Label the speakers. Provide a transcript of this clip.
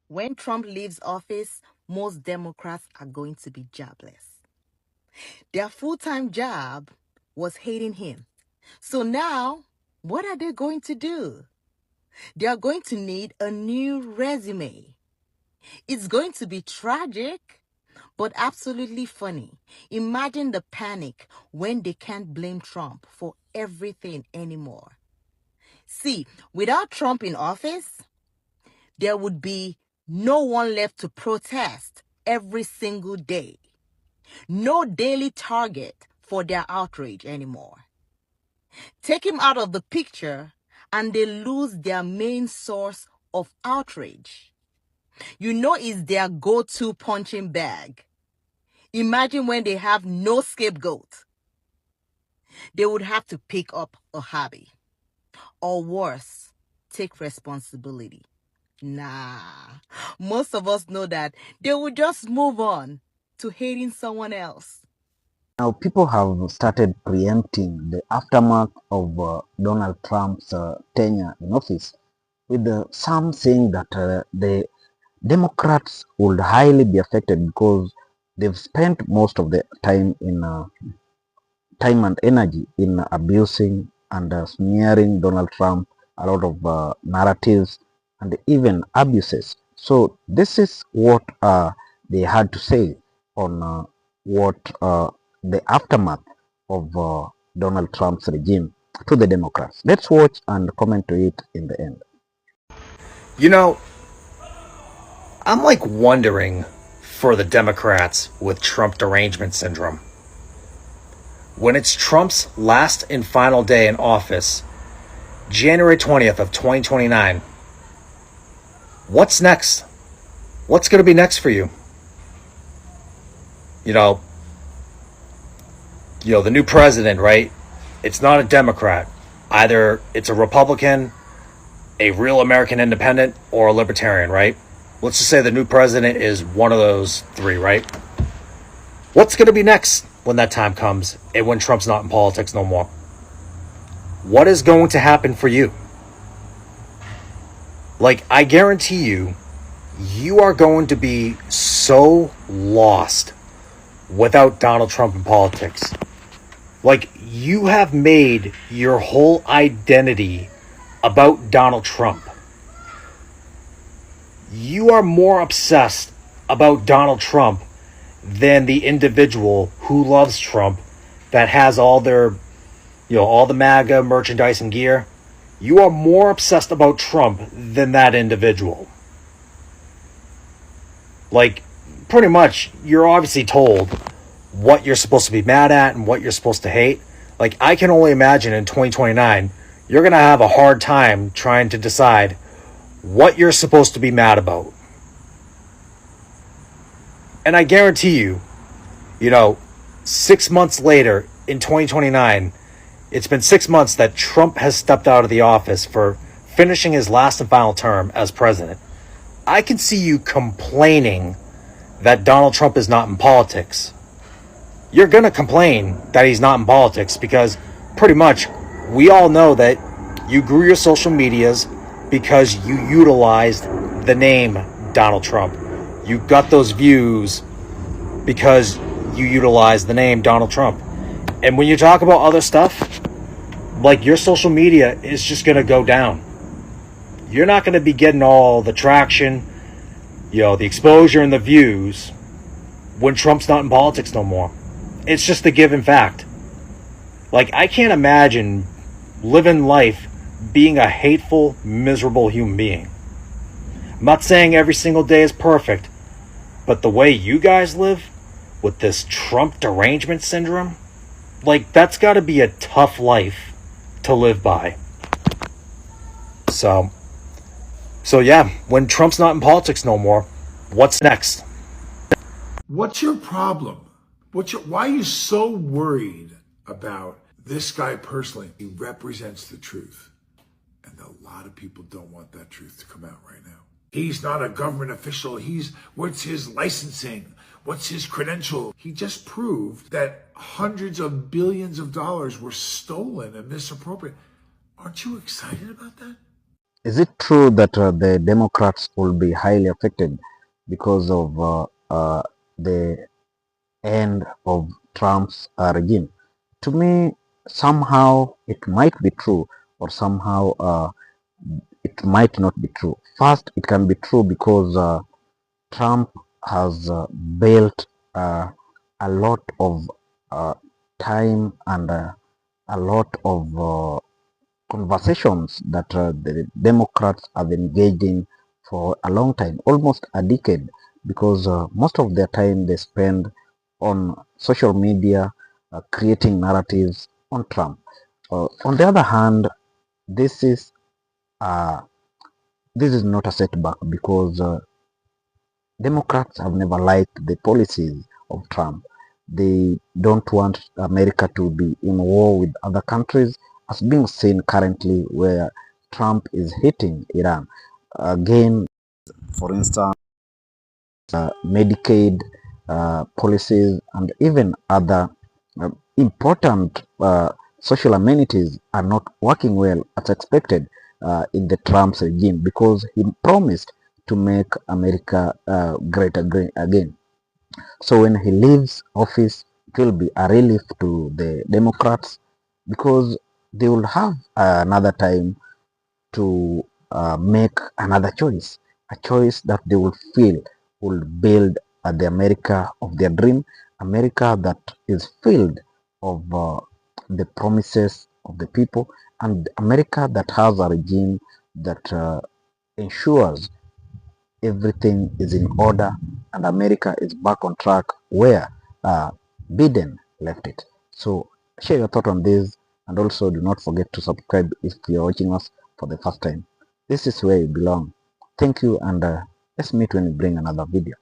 Speaker 1: When Trump leaves office, most Democrats are going to be jobless. Their full-time job was hating him. So now, what are they going to do? They are going to need a new resume. It's going to be tragic, but absolutely funny. Imagine the panic when they can't blame Trump for everything anymore. See, without Trump in office, there would be no one left to protest every single day. No daily target for their outrage anymore. Take him out of the picture and they lose their main source of outrage. You know, it's their go-to punching bag. Imagine when they have no scapegoat. They would have to pick up a hobby. Or worse, take responsibility. Nah, most of us know that they would just move on to hating someone else.
Speaker 2: Now, people have started preempting the aftermath of Donald Trump's tenure in office, with some saying that the Democrats would highly be affected because they've spent most of the time and energy in abusing and smearing Donald Trump, a lot of narratives and even abuses. So this is what they had to say on what the aftermath of Donald Trump's regime to the Democrats. Let's watch and comment to it in the end.
Speaker 3: You know, I'm like wondering for the Democrats with Trump derangement syndrome. When it's Trump's last and final day in office, January 20th of 2029, what's next? What's going to be next for you? You know, the new president, right? It's not a Democrat. Either it's a Republican, a real American independent, or a libertarian, right? Let's just say the new president is one of those three, right? What's going to be next when that time comes and when Trump's not in politics no more? What is going to happen for you? Like, I guarantee you, you are going to be so lost without Donald Trump in politics. Like, you have made your whole identity about Donald Trump. You are more obsessed about Donald Trump than the individual who loves Trump, that has all their, all the MAGA merchandise and gear. You are more obsessed about Trump than that individual. Like, pretty much, you're obviously told what you're supposed to be mad at and what you're supposed to hate. Like, I can only imagine in 2029, you're going to have a hard time trying to decide what you're supposed to be mad about. And I guarantee you, 6 months later in 2029, it's been 6 months that Trump has stepped out of the office for finishing his last and final term as president. I can see you complaining that Donald Trump is not in politics. You're going to complain that he's not in politics because pretty much we all know that you grew your social medias because you utilized the name Donald Trump. You got those views because you utilized the name Donald Trump. And when you talk about other stuff, like, your social media is just going to go down. You're not going to be getting all the traction, the exposure and the views when Trump's not in politics no more. It's just a given fact. Like, I can't imagine living life being a hateful, miserable human being. I'm not saying every single day is perfect, but the way you guys live with this Trump derangement syndrome, like, that's got to be a tough life to live by. So yeah, when Trump's not in politics no more, what's next?
Speaker 4: What's your problem? Why are you so worried about this guy personally? He represents the truth. And a lot of people don't want that truth to come out right now. He's not a government official. What's his licensing? What's his credential? He just proved that hundreds of billions of dollars were stolen and misappropriated. Aren't you excited about that?
Speaker 2: Is it true that the Democrats will be highly affected because of the end of Trump's regime? To me, somehow it might be true, or somehow it might not be true. First, it can be true because Trump has built a lot of uh, time and a lot of conversations that the Democrats have engaged in for a long time, almost a decade, because most of their time they spend on social media creating narratives on Trump. On the other hand, this is uh, this is not a setback because Democrats have never liked the policies of Trump. They don't want America to be in war with other countries, as being seen currently where Trump is hitting Iran. Again, for instance, Medicaid policies and even other important social amenities are not working well as expected in the Trump's regime because he promised to make America great again. So when he leaves office, it will be a relief to the Democrats because they will have another time to make another choice, a choice that they will feel will build the America of their dream, America that is filled of the promises of the people, and America that has a regime that ensures everything is in order and America is back on track where Biden left it. So share your thought on this and also do not forget to subscribe if you're watching us for the first time. This is where you belong. Thank you and let's meet when we bring another video.